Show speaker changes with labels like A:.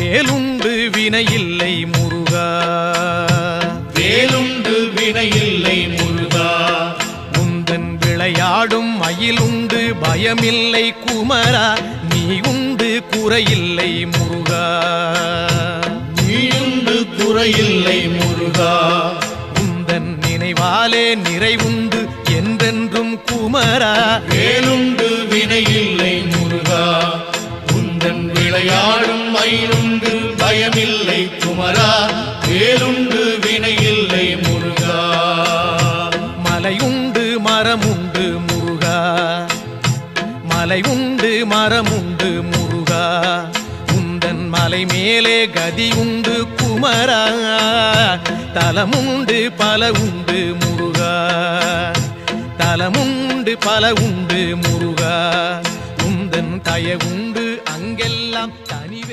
A: வேலுண்டு வினையில்லை முருகா,
B: வேலுண்டு வினையில்லை முருகா.
A: முந்தன் விளையாடும் மயிலுண்டு பயமில்லை குமரா, நீ உண்டு குறையில்லை முருகா,
B: நீயுண்டு குறையில்லை முருகா.
A: உந்தன் நினைவாலே நிறைவுண்டு என்றென்றும் குமரா,
B: வேலுண்டு வினையில்லை முருகா. உந்தன் விளையாடும் மயிலுண்டு பயமில்லை குமரா, வேலுண்டு வினையில்லை முருகா.
A: மலையுண்டு மரமுண்டு முருகா, மலையுண்டு மரமுண்டு முருகா, உந்தன் மலை மேலே கதியுண்டு குமரா, தலமுண்டு பல உண்டு முருகா, தலமுண்டு பல உண்டு முருகா, உந்தன் தயவுண்டு அங்கெல்லாம் தனிவே.